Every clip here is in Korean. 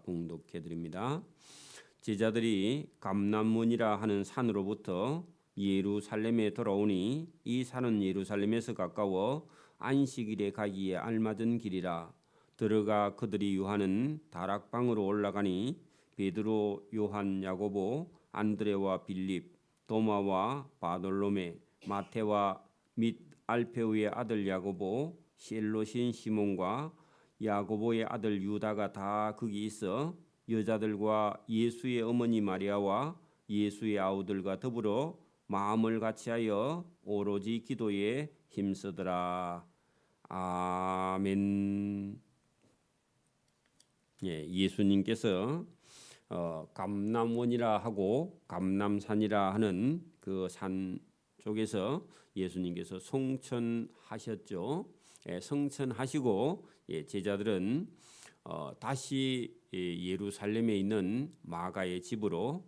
봉독해 드립니다. 제자들이 감람문이라 하는 산으로부터 예루살렘에 돌아오니 이 산은 예루살렘에서 가까워 안식일에 가기에 알맞은 길이라. 들어가 그들이 유하는 다락방으로 올라가니 베드로, 요한, 야고보, 안드레와 빌립, 도마와 바돌로메, 마테와 및 알페우의 아들 야고보, 셀롯인 시몬과 야고보의 아들 유다가 다 거기 있어 여자들과 예수의 어머니 마리아와 예수의 아우들과 더불어 마음을 같이하여 오로지 기도에 힘쓰더라. 아멘. 예수님께서 감람원이라 하고 감람산이라 하는 그 산 쪽에서 예수님께서 성천하셨죠. 성천하시고 제자들은 다시 예루살렘에 있는 마가의 집으로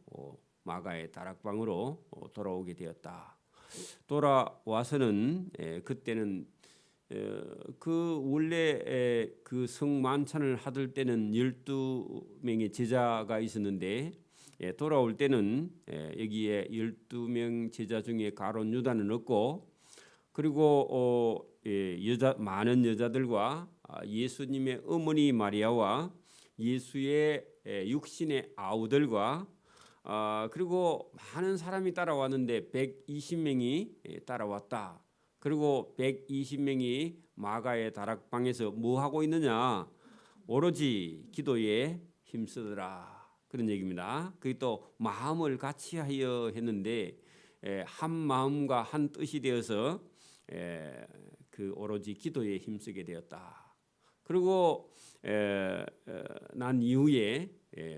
마가의 다락방으로 돌아오게 되었다. 돌아와서는 그때는 그 원래 그 성만찬을 하들 때는 12명의 제자가 있었는데 돌아올 때는 여기에 12명 제자 중에 가룟 유다는 없고 그리고 많은 여자들과 예수님의 어머니 마리아와 예수의 육신의 아우들과 그리고 많은 사람이 따라왔는데 120명이 따라왔다. 그리고 120명이 마가의 다락방에서 뭐 하고 있느냐? 오로지 기도에 힘쓰더라. 그런 얘기입니다. 그게 또 마음을 같이하여 했는데 한 마음과 한 뜻이 되어서 그 오로지 기도에 힘쓰게 되었다. 그리고 난 이후에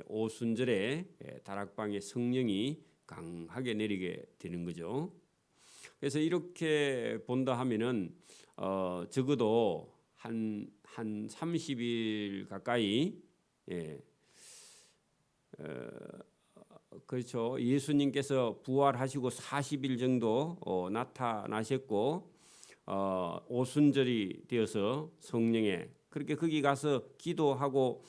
오순절에 다락방에 성령이 강하게 내리게 되는 거죠. 그래서 이렇게 본다 하면은 적어도 한 30일 가까이 그렇죠. 예수님께서 부활하시고 40일 정도 나타나셨고 오순절이 되어서 성령에 그렇게 거기 가서 기도하고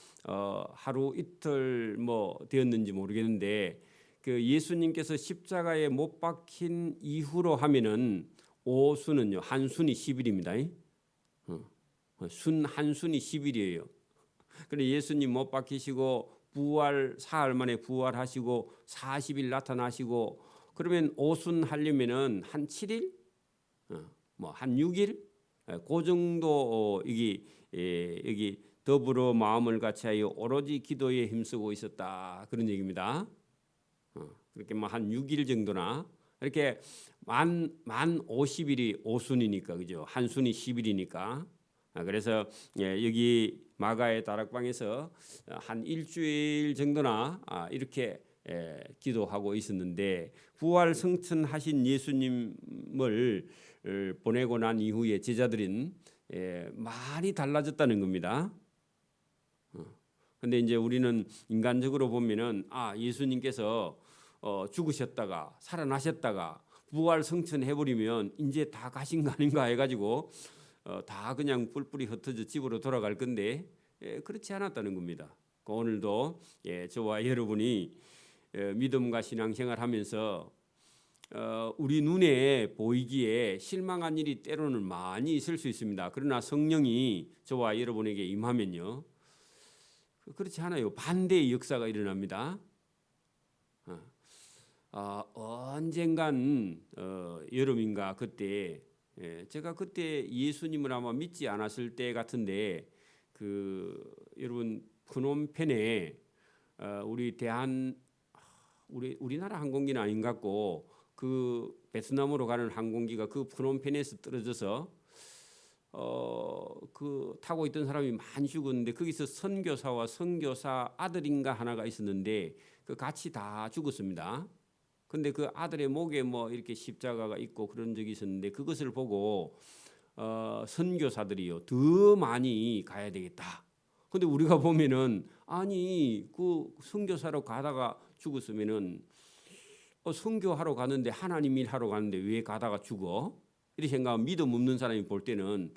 하루 이틀 뭐 되었는지 모르겠는데 그 예수님께서 십자가에 못 박힌 이후로 하면은 오순은요 한순이 10일입니다. 순 한순이 10일이에요. 그래 예수님 못 박히시고 부활 사흘 만에 부활하시고 40일 나타나시고 그러면 오순 하려면은 한 7일, 뭐 한 6일, 그 정도 여기 더불어 마음을 같이하여 오로지 기도에 힘쓰고 있었다 그런 얘기입니다. 그렇게 뭐 한 6일 정도나 이렇게 만 50일이 오순이니까 그죠? 한 순이 10일이니까. 그래서 여기 마가의 다락방에서 한 일주일 정도나 이렇게 기도하고 있었는데 부활 성천하신 예수님을 보내고 난 이후에 제자들은 많이 달라졌다는 겁니다. 근데 이제 우리는 인간적으로 보면은 예수님께서 죽으셨다가 살아나셨다가 부활 성천해 버리면 이제 다 가신 거 아닌가 해가지고 다 그냥 뿔뿔이 흩어져 집으로 돌아갈 건데 그렇지 않았다는 겁니다. 오늘도 저와 여러분이 믿음과 신앙생활하면서 우리 눈에 보이기에 실망한 일이 때로는 많이 있을 수 있습니다. 그러나 성령이 저와 여러분에게 임하면요 그렇지 않아요. 반대의 역사가 일어납니다. 언젠간 여름인가 그때 제가 그때 예수님을 아마 믿지 않았을 때 같은데 그 여러분 프놈펜에 우리나라 항공기는 아닌 것 같고 그 베트남으로 가는 항공기가 그 프놈펜에서 떨어져서 그 타고 있던 사람이 많이 죽었는데 거기서 선교사와 선교사 아들인가 하나가 있었는데 그 같이 다 죽었습니다. 근데 그 아들의 목에 뭐 이렇게 십자가가 있고 그런 적이 있었는데 그것을 보고 선교사들이요 더 많이 가야 되겠다. 근데 우리가 보면은 아니 그 선교사로 가다가 죽었으면은 선교하러 가는데 하나님 일하러 가는데 왜 가다가 죽어? 이렇게 생각하면 믿음 없는 사람이 볼 때는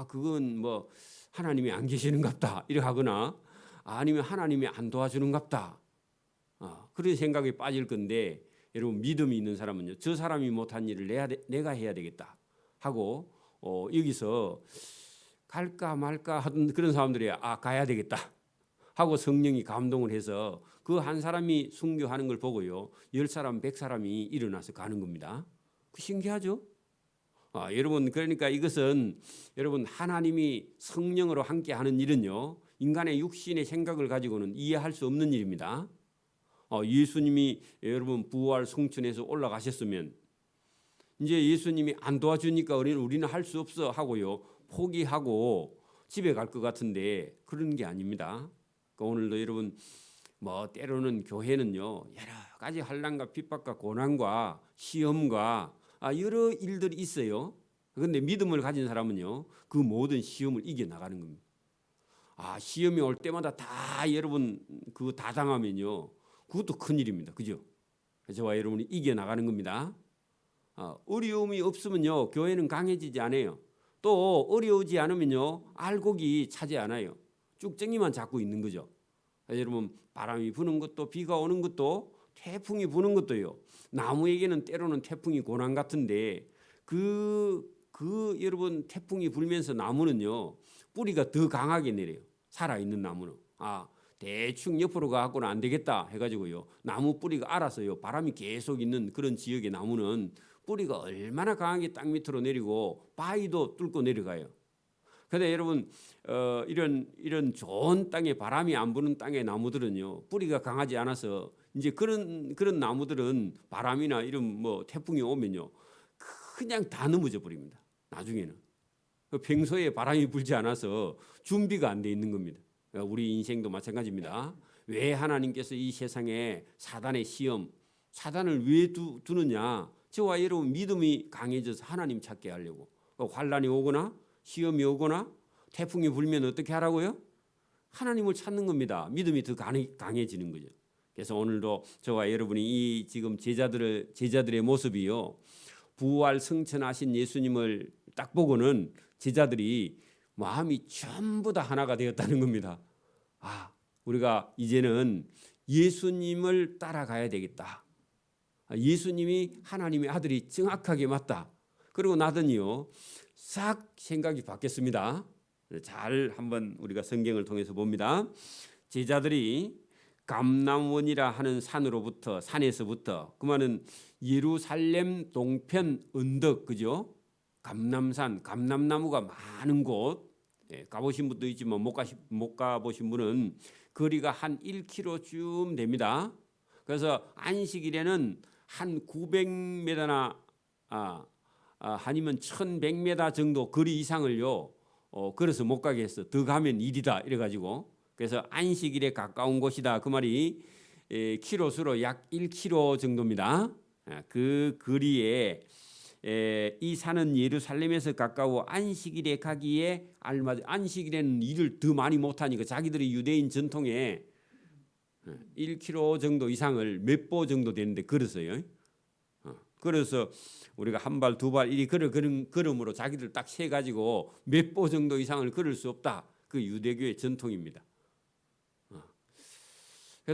그건 뭐 하나님이 안 계시는갑다 이렇게 하거나 아니면 하나님이 안 도와주는갑다. 그런 생각에 빠질 건데 여러분 믿음이 있는 사람은요. 저 사람이 못한 일을 내가 해야 되겠다 하고 여기서 갈까 말까 하던 그런 사람들이 가야 되겠다 하고 성령이 감동을 해서 그 한 사람이 순교하는 걸 보고요. 10사람, 100사람이 일어나서 가는 겁니다. 신기하죠? 여러분 그러니까 이것은 여러분 하나님이 성령으로 함께하는 일은요. 인간의 육신의 생각을 가지고는 이해할 수 없는 일입니다. 예수님이 여러분 부활 성천에서 올라가셨으면 이제 예수님이 안 도와주니까 우리는 할 수 없어 하고요. 포기하고 집에 갈 것 같은데 그런 게 아닙니다. 그러니까 오늘도 여러분 때로는 교회는요. 여러 가지 환난과 핍박과 고난과 시험과 여러 일들이 있어요. 그런데 믿음을 가진 사람은요. 그 모든 시험을 이겨나가는 겁니다. 시험이 올 때마다 다 여러분 다 당하면요. 그것도 큰일입니다. 그죠? 저와 여러분이 이겨나가는 겁니다. 어려움이 없으면요. 교회는 강해지지 않아요. 또 어려우지 않으면요. 알곡이 차지 않아요. 쭉정이만 잡고 있는 거죠. 여러분 바람이 부는 것도 비가 오는 것도 태풍이 부는 것도요. 나무에게는 때로는 태풍이 고난 같은데 여러분 태풍이 불면서 나무는요. 뿌리가 더 강하게 내려요. 살아있는 나무는. 대충 옆으로 가고는 안 되겠다 해가지고요. 나무 뿌리가 알아서요. 바람이 계속 있는 그런 지역의 나무는 뿌리가 얼마나 강하게 땅 밑으로 내리고 바위도 뚫고 내려가요. 그런데 여러분 이런 좋은 땅에 바람이 안 부는 땅의 나무들은요. 뿌리가 강하지 않아서 이제 그런 나무들은 바람이나 이런 태풍이 오면요. 그냥 다 넘어져 버립니다. 나중에는. 평소에 바람이 불지 않아서 준비가 안 돼 있는 겁니다. 우리 인생도 마찬가지입니다. 왜 하나님께서 이 세상에 사단의 시험, 사단을 왜 두느냐? 저와 여러분 믿음이 강해져서 하나님 찾게 하려고. 환난이 오거나 시험이 오거나 태풍이 불면 어떻게 하라고요? 하나님을 찾는 겁니다. 믿음이 더 강해지는 거죠. 그래서 오늘도 저와 여러분이 이 지금 제자들의 모습이요. 부활 승천하신 예수님을 딱 보고는 제자들이 마음이 전부 다 하나가 되었다는 겁니다. 우리가 이제는 예수님을 따라가야 되겠다. 예수님이 하나님의 아들이 정확하게 맞다. 그러고 나더니요. 싹 생각이 바뀌었습니다. 잘 한번 우리가 성경을 통해서 봅니다. 제자들이 감람원이라 하는 산에서부터 그 말은 예루살렘 동편 언덕 그죠? 감람산, 감람나무가 많은 곳 가보신 분도 있지만 못 가보신 분은 거리가 한 1km 됩니다. 그래서 안식일에는 한 900m나 아니면 1100m 정도 거리 이상을요 걸어서 못 가게 했어. 더 가면 일이다 이래가지고 그래서 안식일에 가까운 곳이다 그 말이 키로수로 약 1km 정도입니다. 그 거리에 이 산은 예루살렘에서 가까워 안식일에 가기에 알맞은 안식일에는 일을 더 많이 못하니까 자기들이 유대인 전통에 1km 정도 이상을 몇 보 정도 되는데 걸었어요. 그래서 우리가 한 발, 두 발 이리 걸음으로 자기들 딱 세 가지고 몇 보 정도 이상을 걸을 수 없다. 그 유대교의 전통입니다.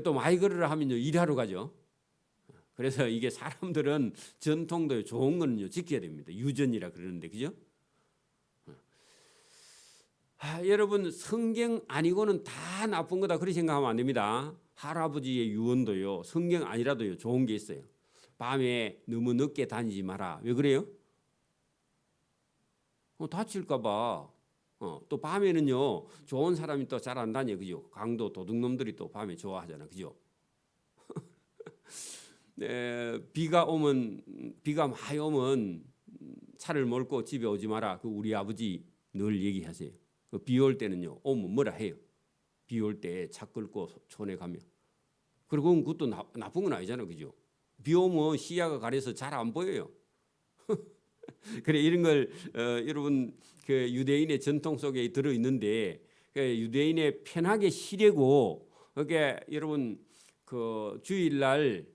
또 많이 걸으라 하면요 일하러 가죠. 그래서 이게 사람들은 전통도 좋은 거는요 지켜야 됩니다. 유전이라 그러는데 그죠? 여러분 성경 아니고는 다 나쁜 거다 그렇게 생각하면 안 됩니다. 할아버지의 유언도요 성경 아니라도요 좋은 게 있어요. 밤에 너무 늦게 다니지 마라. 왜 그래요? 다칠까 봐. 또 밤에는요 좋은 사람이 또 잘 안 다녀 그죠? 강도 도둑놈들이 또 밤에 좋아하잖아 그죠? 비가 많이 오면 차를 몰고 집에 오지 마라. 그 우리 아버지 늘 얘기하세요. 비 올 때는요 오면 뭐라 해요. 비 올 때 차 끌고 촌에 가면. 그리고 그것도 나쁜 건 아니잖아 그죠? 비 오면 시야가 가려서 잘 안 보여요. 그래 이런 걸 여러분 그 유대인의 전통 속에 들어 있는데 그 유대인의 편하게 쉬려고 그게 여러분 그 주일날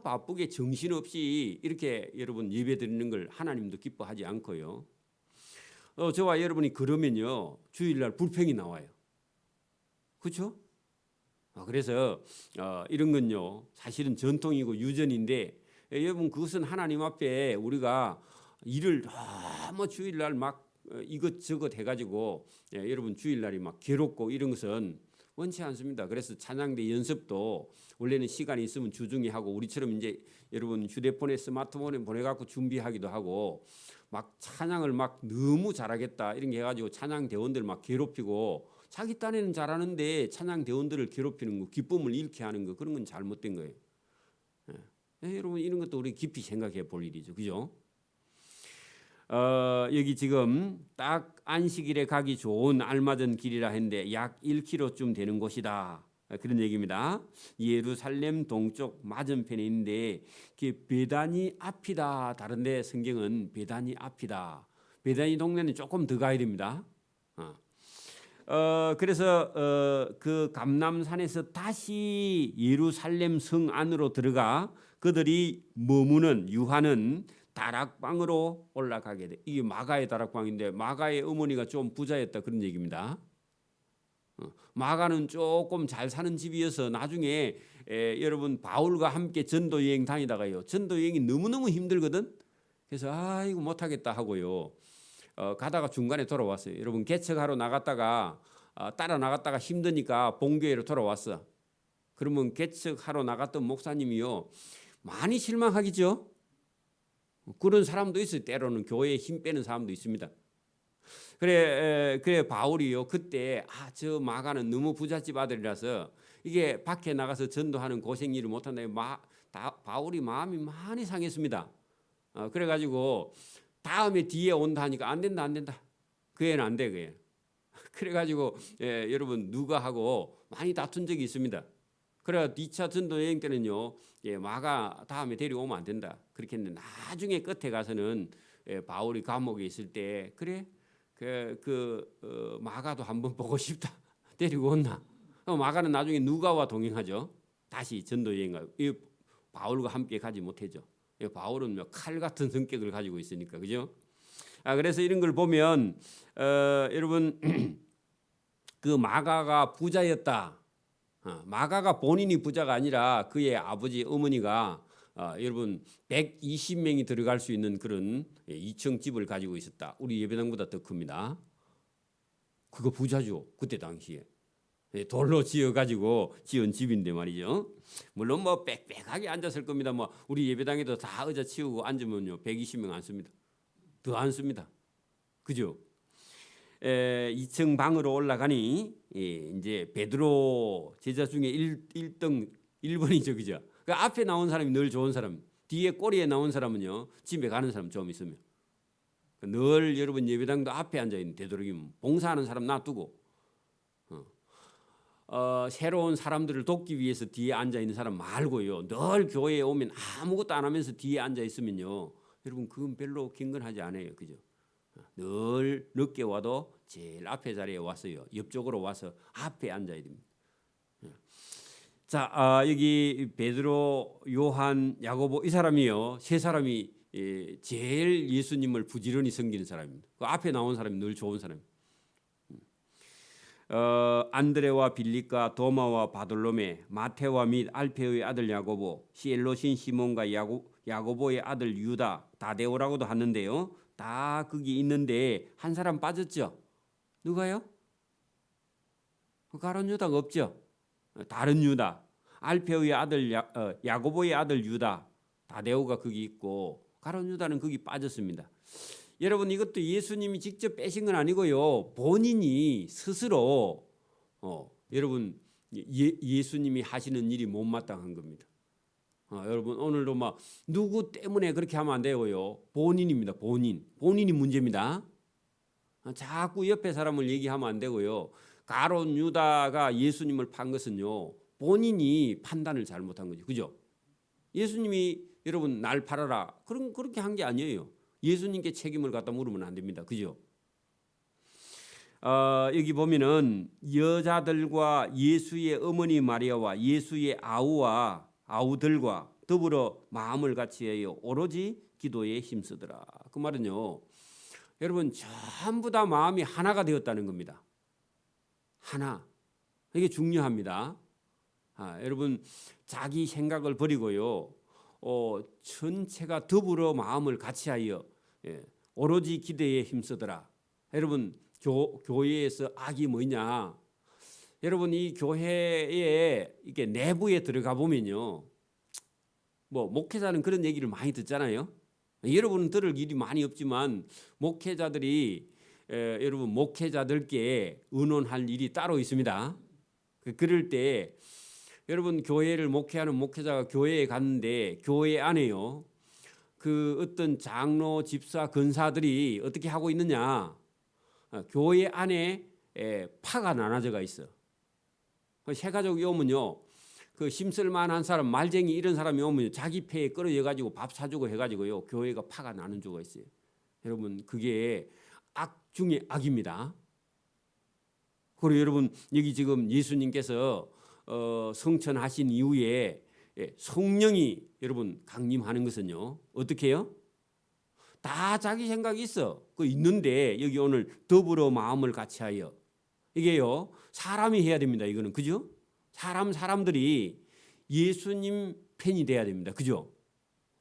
바쁘게 정신없이 이렇게 여러분 예배 드리는 걸 하나님도 기뻐하지 않고요. 저와 여러분이 그러면요 주일날 불평이 나와요. 그렇죠? 그래서 이런 건요 사실은 전통이고 유전인데 여러분 그것은 하나님 앞에 우리가 일을 너무 주일날 막 이것저것 해가지고 여러분 주일날이 막 괴롭고 이런 것은 원치 않습니다. 그래서 찬양대 연습도 원래는 시간이 있으면 주중에 하고 우리처럼 이제 여러분 휴대폰에 스마트폰에 보내갖고 준비하기도 하고 막 찬양을 막 너무 잘하겠다 이런 게 해가지고 찬양 대원들 막 괴롭히고 자기 딴에는 잘하는데 찬양 대원들을 괴롭히는 거, 기쁨을 잃게 하는 거 그런 건 잘못된 거예요. 여러분 이런 것도 우리 깊이 생각해 볼 일이죠, 그죠? 여기 지금 딱 안식일에 가기 좋은 알맞은 길이라 했는데 약 1km쯤 되는 곳이다. 그런 얘기입니다. 예루살렘 동쪽 맞은편에 있는데 베다니 앞이다. 다른데 성경은 베다니 앞이다. 베다니 동네는 조금 더 가야 됩니다. 그래서 그 감람산에서 다시 예루살렘 성 안으로 들어가 그들이 머무는 유하는 다락방으로 올라가게 돼. 이게 마가의 다락방인데 마가의 어머니가 좀 부자였다 그런 얘기입니다. 마가는 조금 잘 사는 집이어서 나중에 여러분 바울과 함께 전도 여행 다니다가요. 전도 여행이 너무너무 힘들거든. 그래서 아이고 못하겠다 하고요. 가다가 중간에 돌아왔어요. 여러분 개척하러 나갔다가 따라 나갔다가 힘드니까 본교회로 돌아왔어. 그러면 개척하러 나갔던 목사님이요. 많이 실망하겠죠. 그런 사람도 있어요. 때로는 교회에 힘 빼는 사람도 있습니다. 그래 바울이요. 그때 저 마가는 너무 부잣집 아들이라서 이게 밖에 나가서 전도하는 고생 일을 못한다. 바울이 마음이 많이 상했습니다. 그래가지고 다음에 뒤에 온다 하니까 안 된다. 그 애는 안 돼, 그 애. 그래가지고 여러분 누가 하고 많이 다툰 적이 있습니다. 그래 2차 전도 여행 때는요, 마가 다음에 데려오면 안 된다. 그렇게 했는데 나중에 끝에 가서는 바울이 감옥에 있을 때 그래 마가도 한번 보고 싶다. 데리고 온나. 마가는 나중에 누가와 동행하죠. 다시 전도 여행 가고 바울과 함께 가지 못했죠. 바울은 칼 같은 성격을 가지고 있으니까 그죠? 그래서 이런 걸 보면 여러분 그 마가가 부자였다. 마가가 본인이 부자가 아니라 그의 아버지 어머니가 여러분 120명이 들어갈 수 있는 그런 2층 집을 가지고 있었다. 우리 예배당보다 더 큽니다. 그거 부자죠. 그때 당시에. 돌로 지어가지고 지은 집인데 말이죠. 물론 뭐 빽빽하게 앉았을 겁니다. 뭐 우리 예배당에도 다 의자 치우고 앉으면요 120명 앉습니다. 더 앉습니다. 그죠? 2층 방으로 올라가니 이제 베드로 제자 중에 1등 1번이죠, 그죠? 그 앞에 나온 사람이 늘 좋은 사람, 뒤에 꼬리에 나온 사람은요 집에 가는 사람 좀 있으면 늘 여러분 예배당도 앞에 앉아 있는 되도록이면 봉사하는 사람 놔두고 새로운 사람들을 돕기 위해서 뒤에 앉아 있는 사람 말고요. 늘 교회에 오면 아무것도 안 하면서 뒤에 앉아 있으면요, 여러분 그건 별로 경건하지 않아요, 그죠? 늘 늦게 와도 제일 앞에 자리에 왔어요. 옆쪽으로 와서 앞에 앉아야 됩니다. 자, 여기 베드로, 요한, 야고보 이 사람이요. 세 사람이 제일 예수님을 부지런히 섬기는 사람입니다. 그 앞에 나온 사람이 늘 좋은 사람. 안드레와 빌립과 도마와 바돌로메, 마테와 및 알페의 아들 야고보, 시엘로신 시몬과 야고보의 아들 유다, 다데오라고도 하는데요. 다 거기 있는데 한 사람 빠졌죠. 누가요? 가룟 유다가 없죠. 다른 유다, 알페의 아들 야고보의 아들 유다, 다데오가 거기 있고 가룟 유다는 거기 빠졌습니다. 여러분 이것도 예수님이 직접 빼신 건 아니고요. 본인이 스스로 여러분 예수님이 하시는 일이 못마땅한 겁니다. 여러분 오늘도 막 누구 때문에 그렇게 하면 안 되고요. 본인입니다. 본인이 문제입니다. 자꾸 옆에 사람을 얘기하면 안 되고요. 가룟 유다가 예수님을 판 것은요, 본인이 판단을 잘못한 거죠. 그죠? 예수님이 여러분 날 팔아라 그렇게 한 게 아니에요. 예수님께 책임을 갖다 물으면 안 됩니다. 그죠? 여기 보면은 여자들과 예수의 어머니 마리아와 예수의 아우들과 더불어 마음을 같이하여 오로지 기도에 힘쓰더라. 그 말은요, 여러분 전부 다 마음이 하나가 되었다는 겁니다. 하나. 이게 중요합니다. 여러분 자기 생각을 버리고요. 전체가 더불어 마음을 같이하여 오로지 기도에 힘쓰더라. 여러분 교회에서 악이 뭐냐? 여러분 이 교회에 이게 내부에 들어가 보면요. 뭐 목회자는 그런 얘기를 많이 듣잖아요. 여러분은 들을 일이 많이 없지만 목회자들이 여러분 목회자들께 의논할 일이 따로 있습니다. 그럴 때 여러분 교회를 목회하는 목회자가 교회에 갔는데 교회 안에요. 그 어떤 장로, 집사, 근사들이 어떻게 하고 있느냐? 교회 안에 파가 나눠져가 있어. 세 가족이 오면요. 그 심쓸만한 사람, 말쟁이 이런 사람이 오면 자기 패에 끌어져 가지고 밥 사주고 해가지고요. 교회가 파가 나는 주가 있어요. 여러분 그게 악 중에 악입니다. 그리고 여러분 여기 지금 예수님께서 성천하신 이후에 성령이 여러분 강림하는 것은요. 어떻게 해요? 다 자기 생각이 있어. 그 있는데 여기 오늘 더불어 마음을 같이하여 이게요. 사람이 해야 됩니다. 이거는 그죠? 사람들이 예수님 팬이 돼야 됩니다. 그죠?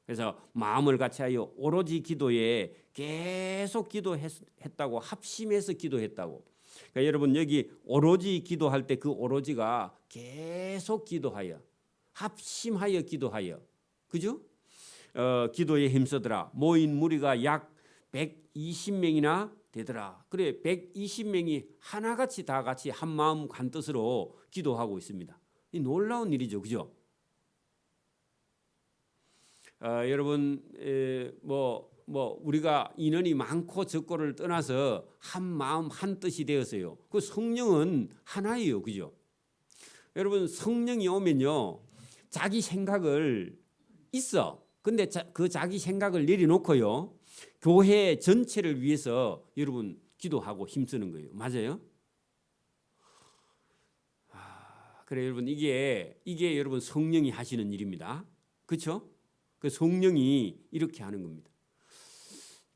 그래서 마음을 같이하여 오로지 기도에 계속 기도했다고 합심해서 기도했다고. 그러니까 여러분 여기 오로지 기도할 때 그 오로지가 계속 기도하여 합심하여 기도하여 그죠? 기도에 힘쓰더라. 모인 무리가 약 120명이나 되더라. 그래 120명이 하나같이 다 같이 한 마음 한 뜻으로 기도하고 있습니다. 이 놀라운 일이죠, 그죠? 여러분 우리가 인원이 많고 적고를 떠나서 한 마음 한 뜻이 되었어요. 그 성령은 하나예요, 그죠? 여러분 성령이 오면요 자기 생각을 있어. 근데 그 자기 생각을 내려놓고요 교회 전체를 위해서 여러분 기도하고 힘쓰는 거예요. 맞아요? 그래 여러분 이게 여러분 성령이 하시는 일입니다. 그렇죠? 그 성령이 이렇게 하는 겁니다.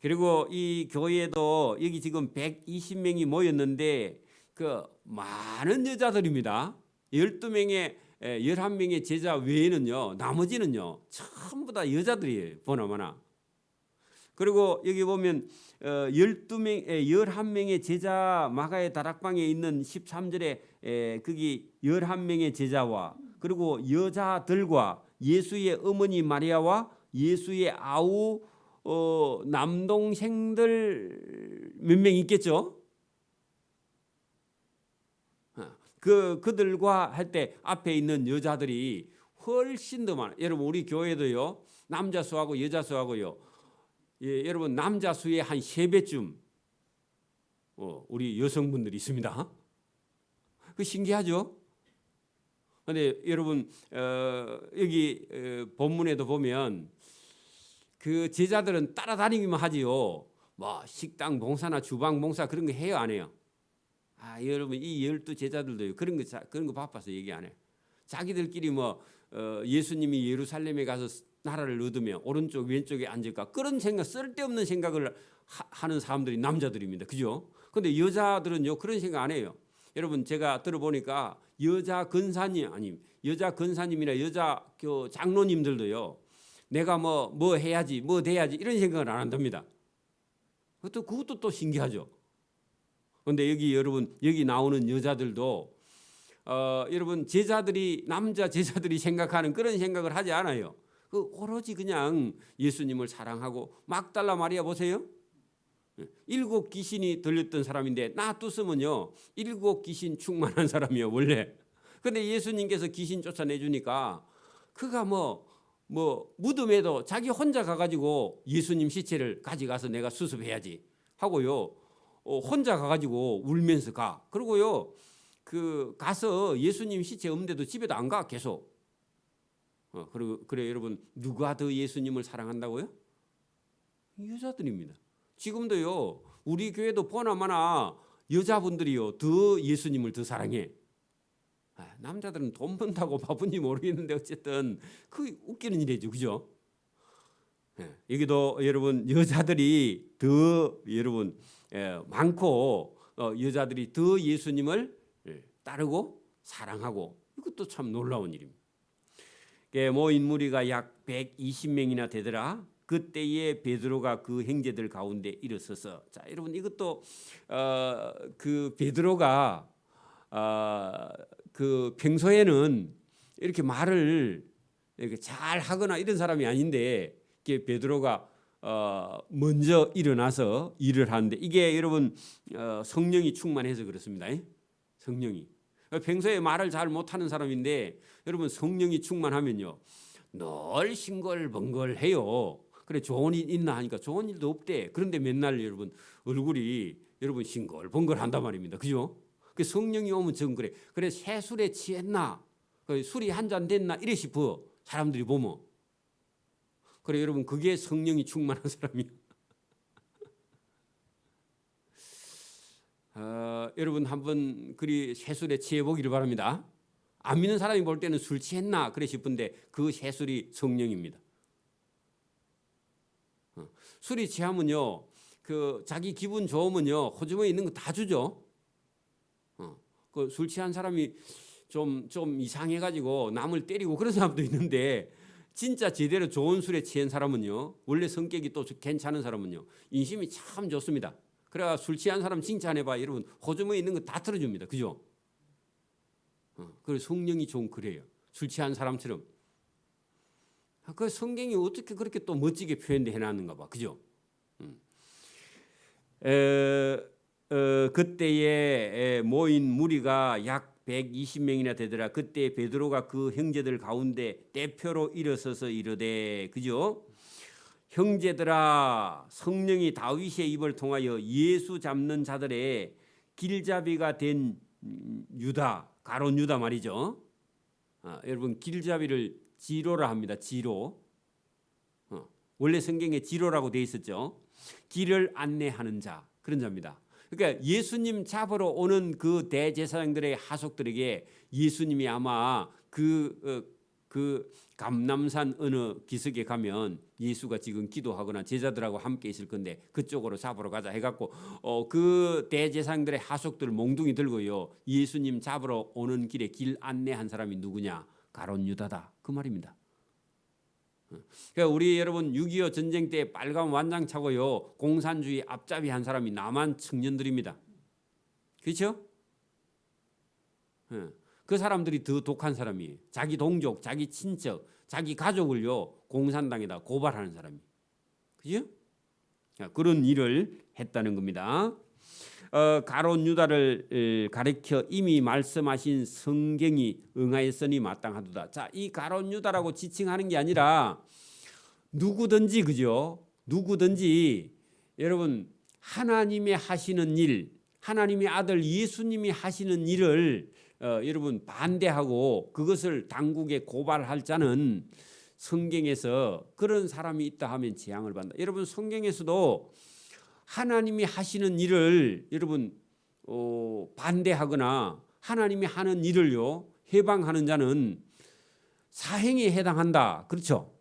그리고 이 교회도 여기 지금 120명이 모였는데 그 많은 여자들입니다. 12명의 11명의 제자 외에는요 나머지는요 전부 다 여자들이에요. 보나마나. 그리고 여기 보면 11명의 제자 마가의 다락방에 있는 13절에 거기 11명의 제자와 그리고 여자들과 예수의 어머니 마리아와 예수의 아우 남동생들 몇 명 있겠죠? 그들과 할 때 앞에 있는 여자들이 훨씬 더 많아요. 여러분 우리 교회도요 남자 수하고 여자 수하고요 여러분 남자 수의 한 3배쯤 우리 여성분들이 있습니다. 그 신기하죠? 그런데 여러분 여기 본문에도 보면 그 제자들은 따라다니기만 하지요. 뭐 식당 봉사나 주방 봉사 그런 거 해요, 안 해요? 여러분 이 12제자들도요 그런 거 바빠서 얘기 안 해요. 자기들끼리 예수님이 예루살렘에 가서 나라를 얻으며 오른쪽 왼쪽에 앉을까 그런 생각 쓸데없는 생각을 하는 사람들이 남자들입니다. 그죠? 근데 여자들은요 그런 생각 안 해요. 여러분 제가 들어보니까 여자 근사님이나 여자 장로님들도요 내가 뭐 해야지 뭐 돼야지 이런 생각을 안 한답니다. 그것도 또 신기하죠. 그런데 여기 나오는 여자들도 여러분 남자 제자들이 생각하는 그런 생각을 하지 않아요. 오로지 그냥 예수님을 사랑하고 막달라 마리아 보세요. 7 귀신이 들렸던 사람인데 놔두으면요 7 귀신 충만한 사람이요 원래. 근데 예수님께서 귀신 쫓아내주니까 그가 무덤에도 자기 혼자 가가지고 예수님 시체를 가져가서 내가 수습해야지 하고요 혼자 가가지고 울면서 가. 그리고요 가서 예수님 시체 없는데도 집에도 안 가 계속. 그래 여러분 누가 더 예수님을 사랑한다고요? 여자들입니다. 지금도요 우리 교회도 보나마나 여자분들이요 더 예수님을 더 사랑해. 남자들은 돈 번다고 바쁜지 모르겠는데 어쨌든 그 웃기는 일이죠, 그죠? 여기도 여러분 여자들이 더 여러분 많고 여자들이 더 예수님을 따르고 사랑하고 이것도 참 놀라운 일입니다. 모인 무리가 약 120명이나 되더라. 그때에 베드로가 그 형제들 가운데 일어서서 자 여러분 이것도 그 베드로가 그 평소에는 이렇게 말을 이렇게 잘 하거나 이런 사람이 아닌데 베드로가 먼저 일어나서 일을 하는데 이게 여러분 성령이 충만해서 그렇습니다. 성령이 평소에 말을 잘 못하는 사람인데 여러분 성령이 충만하면요 늘 싱글벙글해요. 그래 좋은 일 있나 하니까 좋은 일도 없대. 그런데 맨날 여러분 얼굴이 여러분 싱글벙글한단 말입니다. 그죠? 그 성령이 오면 전 그래 새술에 취했나 술이 한 잔 됐나 이래 싶어 사람들이 보면. 그래 여러분 그게 성령이 충만한 사람이에요. 여러분 한번 그리 새술에 취해 보기를 바랍니다. 안 믿는 사람이 볼 때는 술 취했나 그래 싶은데 그 새술이 성령입니다. 술이 취하면요 그 자기 기분 좋으면요 호주머니에 있는 거 다 주죠. 그 술 취한 사람이 좀 이상해가지고 남을 때리고 그런 사람도 있는데 진짜 제대로 좋은 술에 취한 사람은요 원래 성격이 또 괜찮은 사람은요 인심이 참 좋습니다. 그래가 술 취한 사람 칭찬해봐 여러분 호주머니에 있는 거 다 털어줍니다. 그죠? 그래서 성령이 좀 그래요. 술 취한 사람처럼. 그 성경이 어떻게 그렇게 또 멋지게 표현해 놨는가 봐. 그죠? 그때에 모인 무리가 약 120명이나 되더라. 그때 베드로가 그 형제들 가운데 대표로 일어서서 이르되 그죠? 형제들아 성령이 다윗의 입을 통하여 예수 잡는 자들의 길잡이가 된 유다 가룟 유다 말이죠. 여러분 길잡이를 지로라 합니다. 지로. 원래 성경에 지로라고 돼 있었죠. 길을 안내하는 자 그런 자입니다. 그러니까 예수님 잡으러 오는 그 대제사장들의 하속들에게 예수님이 아마 그 감람산 어느 기슭에 가면 예수가 지금 기도하거나 제자들하고 함께 있을 건데 그쪽으로 잡으러 가자 해갖고 그 대제사장들의 하속들을 몽둥이 들고요 예수님 잡으러 오는 길에 길 안내한 사람이 누구냐 가룟 유다다 그 말입니다. 그러니까 우리 여러분 6.25 전쟁 때 빨간 완장 차고요 공산주의 앞잡이 한 사람이 남한 청년들입니다. 그렇죠? 그 사람들이 더 독한 사람이에요. 자기 동족, 자기 친척, 자기 가족을요 공산당에다 고발하는 사람이. 그죠? 그런 일을 했다는 겁니다. 가룟 유다를 가리켜 이미 말씀하신 성경이 응하였으니 마땅하도다. 자, 이 가룟 유다라고 지칭하는 게 아니라 누구든지 그죠? 누구든지 여러분 하나님의 하시는 일, 하나님의 아들 예수님이 하시는 일을 여러분 반대하고 그것을 당국에 고발할 자는 성경에서 그런 사람이 있다 하면 재앙을 받는다. 여러분 성경에서도 하나님이 하시는 일을 여러분 반대하거나 하나님이 하는 일을요 해방하는 자는 사행에 해당한다. 그렇죠?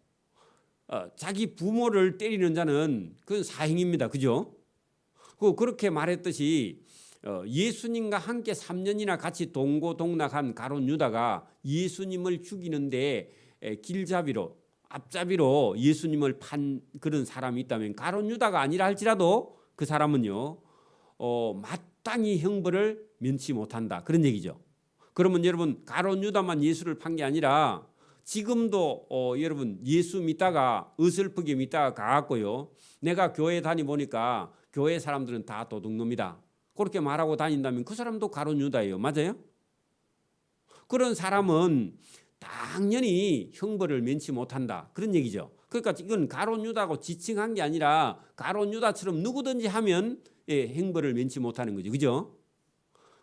자기 부모를 때리는 자는 그건 사행입니다. 그죠? 그렇게 말했듯이 예수님과 함께 3년이나 같이 동고동락한 가룟 유다가 예수님을 죽이는데 길잡이로 앞잡이로 예수님을 판 그런 사람이 있다면 가룟 유다가 아니라 할지라도 그 사람은요 마땅히 형벌을 면치 못한다 그런 얘기죠. 그러면 여러분 가룟 유다만 예수를 판 게 아니라 지금도 여러분 예수 믿다가 어설프게 믿다가 가갖고요 내가 교회 다니보니까 교회 사람들은 다 도둑놈이다 그렇게 말하고 다닌다면 그 사람도 가룟 유다예요. 맞아요? 그런 사람은 당연히 형벌을 면치 못한다 그런 얘기죠. 그러니까 이건 가룟 유다고 지칭한 게 아니라 가룟 유다처럼 누구든지 하면 형벌을 면치 못하는 거죠. 그죠?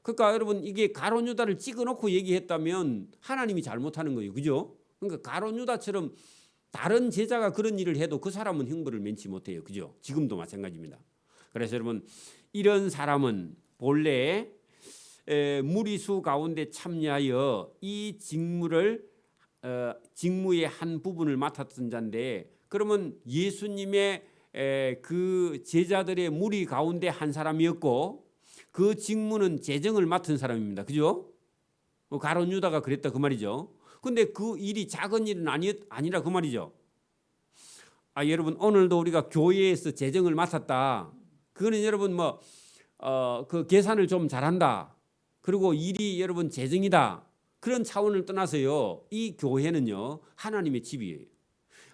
그러니까 여러분 이게 가룟 유다를 찍어놓고 얘기했다면 하나님이 잘못하는 거예요. 그죠? 그러니까 가룟 유다처럼 다른 제자가 그런 일을 해도 그 사람은 형벌을 면치 못해요. 그죠? 지금도 마찬가지입니다. 그래서 여러분 이런 사람은 본래 무리수 가운데 참여하여 이 직무의 한 부분을 맡았던 자인데 그러면 예수님의 그 제자들의 무리 가운데 한 사람이었고 그 직무는 재정을 맡은 사람입니다. 그죠? 가룟 유다가 그랬다 그 말이죠. 근데 그 일이 작은 일은 아니라 그 말이죠. 여러분 오늘도 우리가 교회에서 재정을 맡았다. 그거는 여러분 그 계산을 좀 잘한다. 그리고 일이 여러분 재정이다. 그런 차원을 떠나서요. 이 교회는요. 하나님의 집이에요.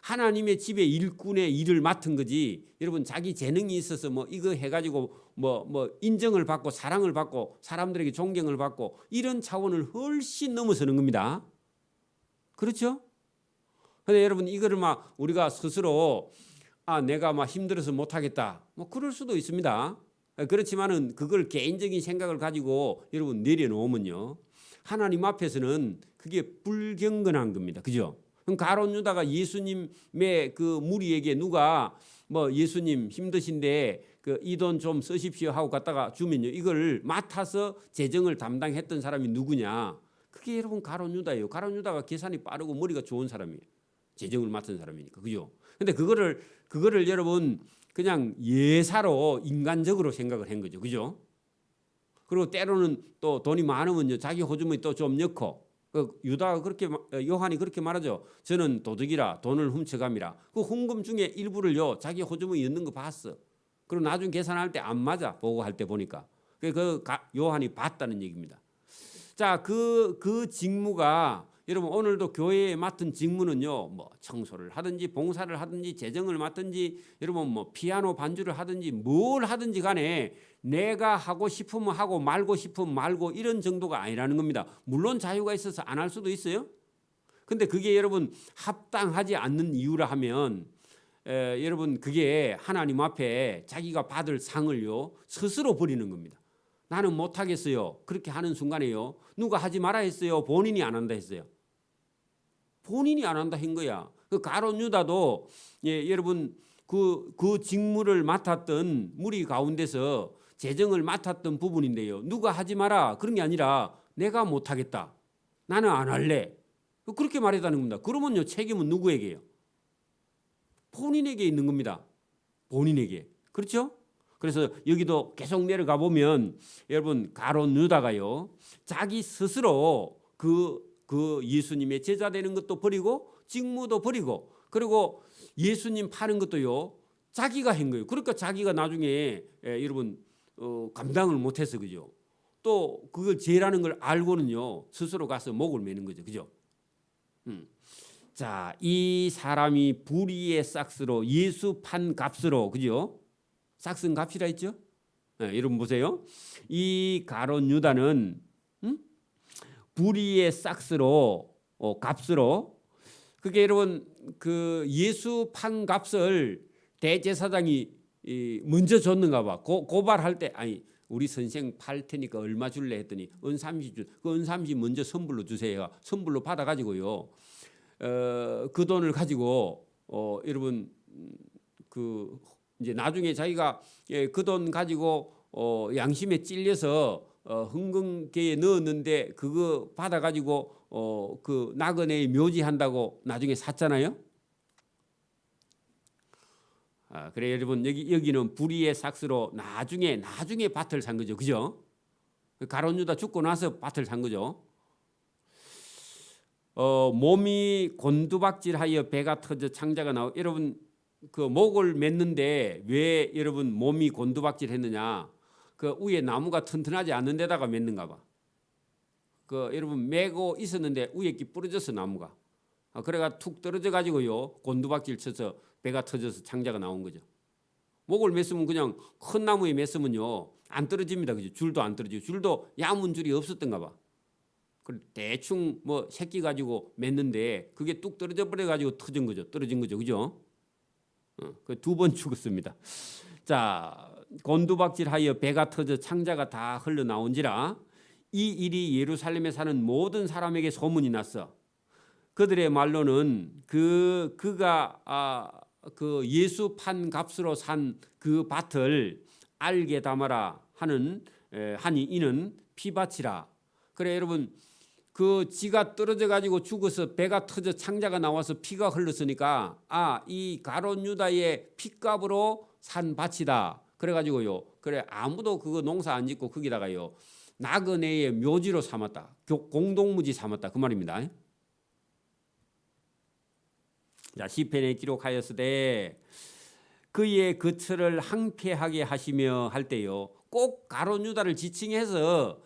하나님의 집의 일꾼의 일을 맡은 거지. 여러분 자기 재능이 있어서 이거 해가지고 인정을 받고 사랑을 받고 사람들에게 존경을 받고 이런 차원을 훨씬 넘어서는 겁니다. 그렇죠? 근데 여러분 이거를 우리가 스스로 내가 힘들어서 못하겠다. 그럴 수도 있습니다. 그렇지만은 그걸 개인적인 생각을 가지고 여러분 내려놓으면요. 하나님 앞에서는 그게 불경건한 겁니다. 그죠? 그럼 가룟 유다가 예수님의 그 무리에게 누가 예수님 힘드신데 이 돈 좀 쓰십시오 하고 갖다가 주면요. 이걸 맡아서 재정을 담당했던 사람이 누구냐? 그게 여러분 가룟 유다예요. 가룟 유다가 계산이 빠르고 머리가 좋은 사람이에요. 재정을 맡은 사람이니까. 그죠? 근데 그거를 여러분 그냥 예사로 인간적으로 생각을 한 거죠. 그죠? 그리고 때로는 또 돈이 많으면요. 자기 호주머니 또 좀 넣고 유다가 요한이 그렇게 말하죠. 저는 도둑이라 돈을 훔쳐갑니다. 그 헌금 중에 일부를요. 자기 호주머니 넣는 거 봤어. 그리고 나중에 계산할 때 안 맞아. 보고할 때 보니까. 요한이 봤다는 얘기입니다. 자, 그 직무가 여러분 오늘도 교회에 맡은 직무는요. 청소를 하든지 봉사를 하든지 재정을 맡든지 여러분 피아노 반주를 하든지 뭘 하든지 간에 내가 하고 싶으면 하고 말고 싶으면 말고 이런 정도가 아니라는 겁니다. 물론 자유가 있어서 안 할 수도 있어요. 근데 그게 여러분 합당하지 않는 이유라 하면 여러분 그게 하나님 앞에 자기가 받을 상을요. 스스로 버리는 겁니다. 나는 못하겠어요. 그렇게 하는 순간에요. 누가 하지 마라 했어요. 본인이 안 한다 했어요. 본인이 안 한다 한 거야. 그 가룟 유다도 여러분 그 직무를 맡았던 무리 가운데서 재정을 맡았던 부분인데요. 누가 하지 마라 그런 게 아니라 내가 못하겠다. 나는 안 할래. 그렇게 말했다는 겁니다. 그러면요 책임은 누구에게요? 본인에게 있는 겁니다. 본인에게. 그렇죠? 그래서 여기도 계속 내려가 보면 여러분 가룟 유다가요 자기 스스로 그 예수님의 제자 되는 것도 버리고 직무도 버리고 그리고 예수님 파는 것도요 자기가 한 거예요. 그러니까 자기가 나중에 여러분 감당을 못해서 그죠. 또 그걸 죄라는 걸 알고는요 스스로 가서 목을 매는 거죠. 그죠? 자, 이 사람이 불의의 싹스로 예수 판 값으로 그죠? 싹슨 값이라 했죠? 여러분 보세요. 이 가룟 유다는 불의의 싹스로 값으로 그게 여러분 그 예수 판 값을 대제사장이 먼저 줬는가 봐. 고발할 때 우리 선생 팔 테니까 얼마 줄래 했더니 은30 주. 그 은30 먼저 선불로 주세요. 선불로 받아 가지고요. 그 돈을 가지고 여러분 그 이제 나중에 자기가 그 돈 가지고 양심에 찔려서 흥금계에 넣었는데 그거 받아 가지고 그 나그네에 묘지한다고 나중에 샀잖아요. 그래 여러분 여기는 불의의 삭스로 나중에 밭을 산 거죠. 그죠? 가룟 유다 죽고 나서 밭을 산 거죠. 몸이 곤두박질하여 배가 터져 창자가 나오. 여러분 그 목을 맸는데 왜 여러분 몸이 곤두박질했느냐? 그 위에 나무가 튼튼하지 않는 데다가 맸는가 봐. 그 여러분 메고 있었는데 위에 끼 부러졌어 나무가. 그래가 툭 떨어져 가지고요 곤두박질 쳐서 배가 터져서 창자가 나온 거죠. 목을 맸으면 그냥 큰 나무에 맸으면요 안 떨어집니다. 그죠? 줄도 안 떨어지고 줄도 야문 줄이 없었던가 봐. 대충 새끼 가지고 맸는데 그게 뚝 떨어져 버려 가지고 터진 거죠. 떨어진 거죠. 그죠? 그 2번 죽었습니다. 자, 곤두박질하여 배가 터져 창자가 다 흘러나온지라 이 일이 예루살렘에 사는 모든 사람에게 소문이 났어. 그들의 말로는 그가 그 예수 판 값으로 산 그 밭을 알게 담아라 하니 이는 피밭이라. 그래 여러분 그 지가 떨어져 가지고 죽어서 배가 터져 창자가 나와서 피가 흘렀으니까 이 가룟 유다의 피값으로 산 밭이다. 그래 가지고요. 그래 아무도 그거 농사 안 짓고 거기다가요 나그네의 묘지로 삼았다. 공동무지 삼았다. 그 말입니다. 자, 시편에 기록하였으되 그의 거처를 황폐하게 하시며 할 때요. 꼭 가룟 유다를 지칭해서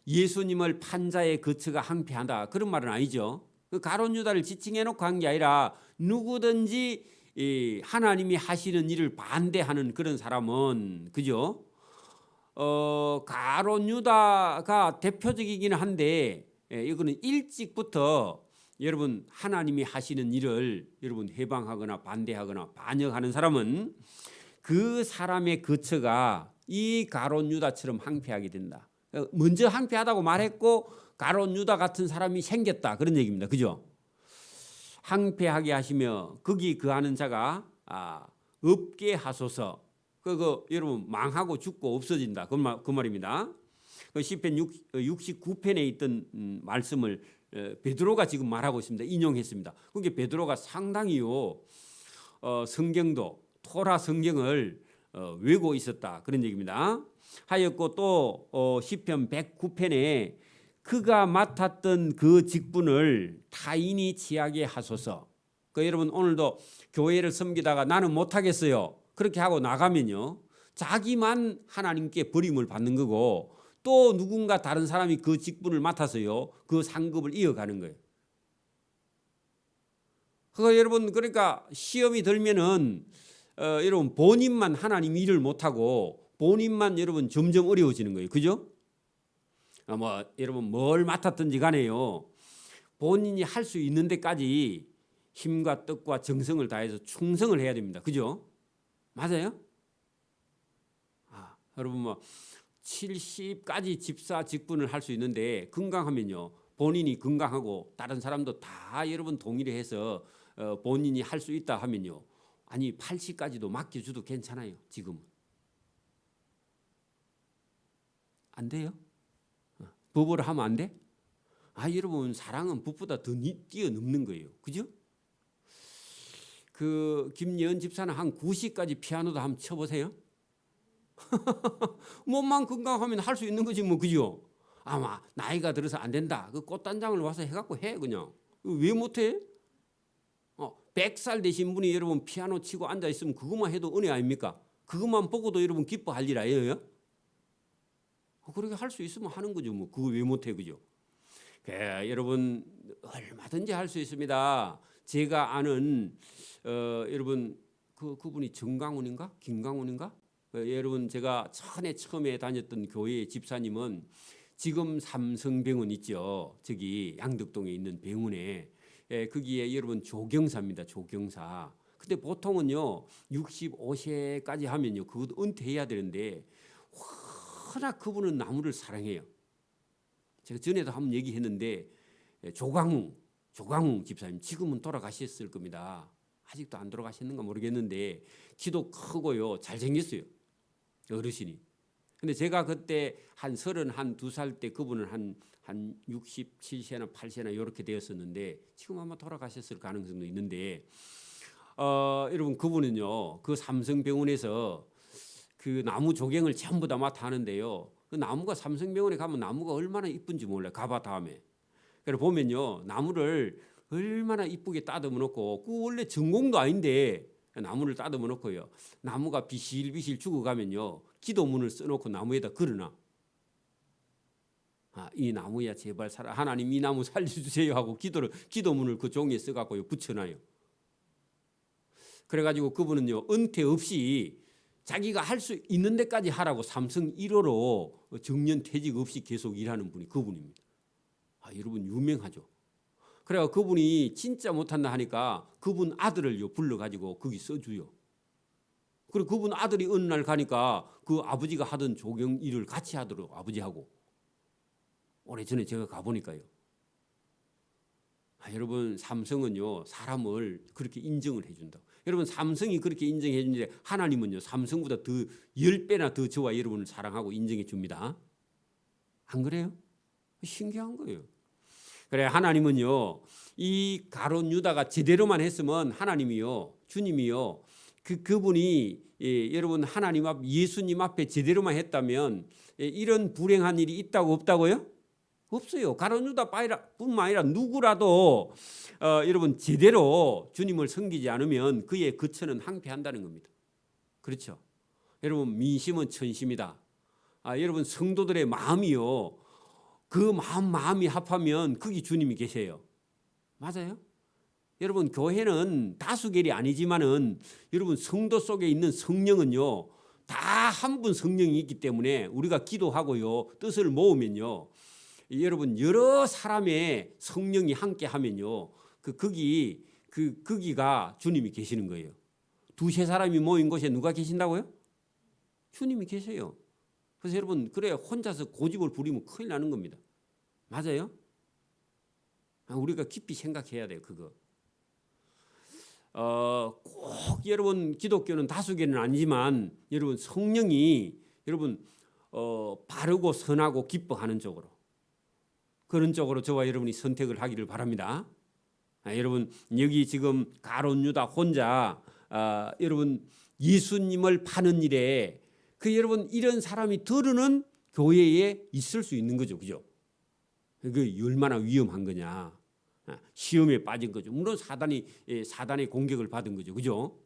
예수님을 판자의 거처가 황폐하다 그런 말은 아니죠. 그 가룟 유다를 지칭해 놓고 한 게 아니라 누구든지 하나님이 하시는 일을 반대하는 그런 사람은 그죠? 가룟 유다가 대표적이기는 한데 이거는 일찍부터 여러분 하나님이 하시는 일을 여러분 해방하거나 반대하거나 반역하는 사람은 그 사람의 거처가 이 가룟 유다처럼 황폐하게 된다. 먼저 황폐하다고 말했고 가룟 유다 같은 사람이 생겼다 그런 얘기입니다. 그죠? 황폐하게 하시며 거기 거하는 자가 없게 하소서. 그거 여러분 망하고 죽고 없어진다 그 말입니다. 그 시편 69편에 있던 말씀을 베드로가 지금 말하고 있습니다. 인용했습니다. 그게 베드로가 상당히요 성경도 토라 성경을 외고 있었다 그런 얘기입니다. 하였고 또 시편 109편에 그가 맡았던 그 직분을 타인이 취하게 하소서. 그 여러분 오늘도 교회를 섬기다가 나는 못하겠어요. 그렇게 하고 나가면요. 자기만 하나님께 버림을 받는 거고 또 누군가 다른 사람이 그 직분을 맡아서요. 그 상급을 이어가는 거예요. 그거 여러분 그러니까 시험이 들면은 여러분 본인만 하나님 일을 못하고 본인만 여러분 점점 어려워지는 거예요. 그죠? 뭐 여러분 뭘 맡았든지 간에요. 본인이 할 수 있는 데까지 힘과 뜻과 정성을 다해서 충성을 해야 됩니다. 그죠? 맞아요? 여러분 뭐 70까지 집사 직분을 할 수 있는데 건강하면요. 본인이 건강하고 다른 사람도 다 여러분 동의를 해서 본인이 할 수 있다 하면요. 아니 80까지도 맡겨줘도 괜찮아요. 지금은. 안 돼요? 법으로 하면 안 돼? 여러분 사랑은 법보다 더 뛰어넘는 거예요. 그죠? 그 김예은 집사는 한 90까지 피아노도 한번 쳐보세요. 몸만 건강하면 할 수 있는 거지 뭐 그죠? 아마 나이가 들어서 안 된다. 그 꽃단장을 와서 해갖고 해 그냥. 왜 못해? 100살 되신 분이 여러분 피아노 치고 앉아 있으면 그것만 해도 은혜 아닙니까? 그것만 보고도 여러분 기뻐할 일 아니에요? 그렇게 할 수 있으면 하는 거죠 뭐. 그거 왜 못해 그죠? 여러분 얼마든지 할 수 있습니다. 제가 아는 여러분 그분이 정강훈인가 김강훈인가? 여러분 제가 처음에 다녔던 교회 집사님은 지금 삼성병원 있죠. 저기 양덕동에 있는 병원에 거기에 여러분 조경사입니다. 조경사. 근데 보통은요 65세까지 하면요 그것도 은퇴해야 되는데 워낙 그분은 나무를 사랑해요. 제가 전에도 한번 얘기했는데 조광웅 집사님 지금은 돌아가셨을 겁니다. 아직도 안 돌아가셨는가 모르겠는데 키도 크고요 잘생겼어요. 어르신이. 근데 제가 그때 한 32살 때 그분은 한 67세나 8세나 이렇게 되었었는데 지금 아마 돌아가셨을 가능성도 있는데 여러분 그분은요 그 삼성병원에서 그 나무 조경을 전부 다 맡아 하는데요. 그 나무가 삼성병원에 가면 나무가 얼마나 이쁜지 몰라요. 가봐 다음에. 그래서 보면요 나무를 얼마나 이쁘게 따듬어 놓고 그 원래 전공도 아닌데 나무를 따듬어 놓고요. 나무가 비실비실 죽어가면요. 기도문을 써놓고 나무에다 걸어놔. 이 나무야 제발 살아. 하나님 이 나무 살려주세요 하고 기도문을 그 종이에 써갖고 붙여놔요. 그래가지고 그분은요 은퇴 없이 자기가 할 수 있는 데까지 하라고 삼성 1호로 정년퇴직 없이 계속 일하는 분이 그분입니다. 여러분 유명하죠. 그래가 그분이 진짜 못한다 하니까 그분 아들을 불러가지고 거기 써줘요. 그리고 그분 아들이 어느 날 가니까 그 아버지가 하던 조경 일을 같이 하도록 아버지하고 오래전에 제가 가보니까요. 여러분 삼성은요 사람을 그렇게 인정을 해준다. 여러분 삼성이 그렇게 인정해 주는데 하나님은요 삼성보다 더 10배나 더 저와 여러분을 사랑하고 인정해 줍니다. 안 그래요? 신기한 거예요. 그래 하나님은요 이 가룟 유다가 제대로만 했으면 하나님이요 주님이요 그분이 여러분 하나님 앞 예수님 앞에 제대로만 했다면 이런 불행한 일이 있다고 없다고요? 없어요. 가룟 유다뿐만 아니라 누구라도 여러분 제대로 주님을 섬기지 않으면 그의 거처는 황폐한다는 겁니다. 그렇죠? 여러분 민심은 천심이다. 여러분 성도들의 마음이요. 그 마음이 합하면 거기 주님이 계세요. 맞아요? 여러분 교회는 다수결이 아니지만은 여러분 성도 속에 있는 성령은요. 다 한 분 성령이 있기 때문에 우리가 기도하고요. 뜻을 모으면요. 여러분 여러 사람의 성령이 함께 하면요. 거기가 주님이 계시는 거예요. 두세 사람이 모인 곳에 누가 계신다고요? 주님이 계세요. 그래서 여러분 그래 혼자서 고집을 부리면 큰일 나는 겁니다. 맞아요? 우리가 깊이 생각해야 돼요. 그거. 꼭 여러분 기독교는 다수결은 아니지만 여러분 성령이 여러분 바르고 선하고 기뻐하는 쪽으로 그런 쪽으로 저와 여러분이 선택을 하기를 바랍니다. 여러분 여기 지금 가룟 유다 혼자 여러분 예수님을 파는 일에 여러분 이런 사람이 들으는 교회에 있을 수 있는 거죠, 그죠? 그 얼마나 위험한 거냐? 시험에 빠진 거죠. 물론 사단의 공격을 받은 거죠, 그죠?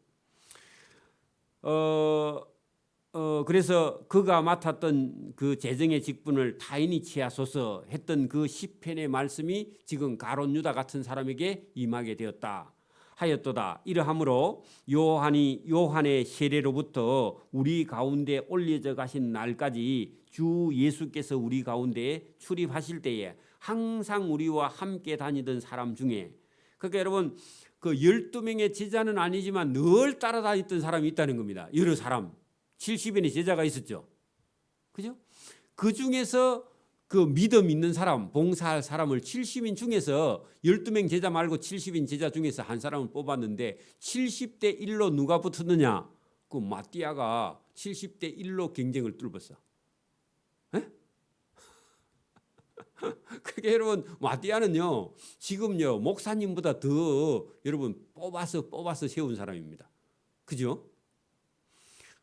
그래서 그가 맡았던 그 재정의 직분을 타인이 취하소서 했던 그 시편의 말씀이 지금 가룟 유다 같은 사람에게 임하게 되었다 하였도다. 이러함으로 요한의 세례로부터 우리 가운데 올려져 가신 날까지 주 예수께서 우리 가운데에 출입하실 때에 항상 우리와 함께 다니던 사람 중에 그러니까 여러분 그 12명의 제자는 아니지만 늘 따라다녔던 사람이 있다는 겁니다. 여러 사람 70인의 제자가 있었죠. 그죠? 그 중에서 그 믿음 있는 사람, 봉사할 사람을 70인 중에서 12명 제자 말고 70인 제자 중에서 한 사람을 뽑았는데 70대 1로 누가 붙었느냐? 그 마띠아가 70대 1로 경쟁을 뚫었어. 그게 여러분 마띠아는요 지금요 목사님보다 더 여러분 뽑아서 세운 사람입니다. 그죠?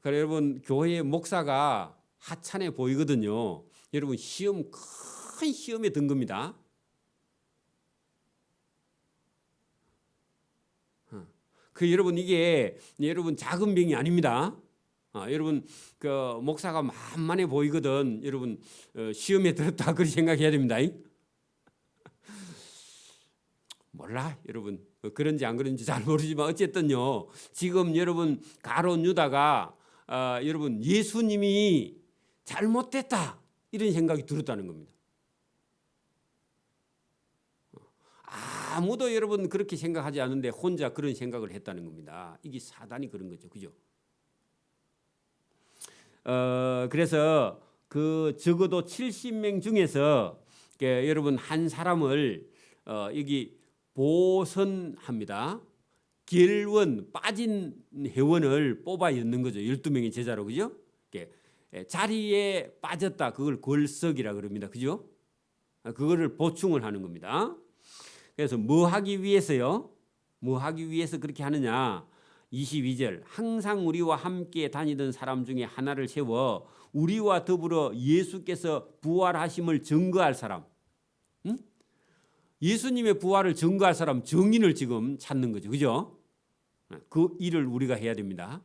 그래 여러분 교회의 목사가 하찮아 보이거든요. 여러분 큰 시험에 든 겁니다. 여러분 이게 여러분 작은 병이 아닙니다. 여러분 그 목사가 만만해 보이거든. 여러분 시험에 들었다 그렇게 생각해야 됩니다. 몰라 여러분 그런지 안 그런지 잘 모르지만 어쨌든요 지금 여러분 가룟 유다가 여러분 예수님이 잘못됐다 이런 생각이 들었다는 겁니다. 아무도 여러분 그렇게 생각하지 않는데 혼자 그런 생각을 했다는 겁니다. 이게 사단이 그런 거죠, 그죠? 그래서 그 적어도 70명 중에서 여러분 한 사람을 여기 보선합니다. 결원 빠진 회원을 뽑아 였는 거죠. 12명의 제자로 그죠? 자리에 빠졌다 그걸 걸석이라 그럽니다. 그죠? 그거를 보충을 하는 겁니다. 그래서 뭐 하기 위해서요? 뭐 하기 위해서 그렇게 하느냐? 22절 항상 우리와 함께 다니던 사람 중에 하나를 세워 우리와 더불어 예수께서 부활하심을 증거할 사람. 응? 예수님의 부활을 증거할 사람 증인을 지금 찾는 거죠. 그죠? 그 일을 우리가 해야 됩니다.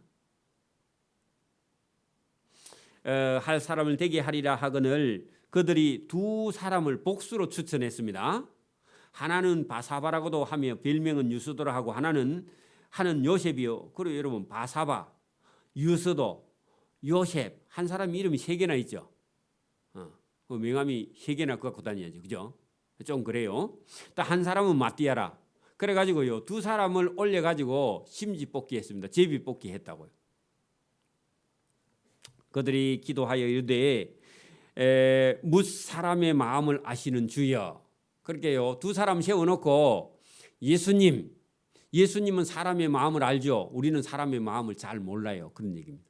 할 사람을 되게 하리라 하거늘 그들이 두 사람을 복수로 추천했습니다. 하나는 바사바라고도 하며 별명은 유스도라 하고 하나는 요셉이요. 그리고 여러분 바사바, 유스도, 요셉 한 사람 이름이 3개나 있죠. 그 명함이 3개나 갖고 다녀야죠. 그죠? 좀 그래요. 또 한 사람은 마띠아라. 그래가지고요 2사람을 올려가지고 심지 뽑기했습니다. 제비 뽑기 했다고요. 그들이 기도하여 이르되 뭇 사람의 마음을 아시는 주여. 그렇게요 2사람 세워놓고 예수님은 사람의 마음을 알죠. 우리는 사람의 마음을 잘 몰라요. 그런 얘기입니다.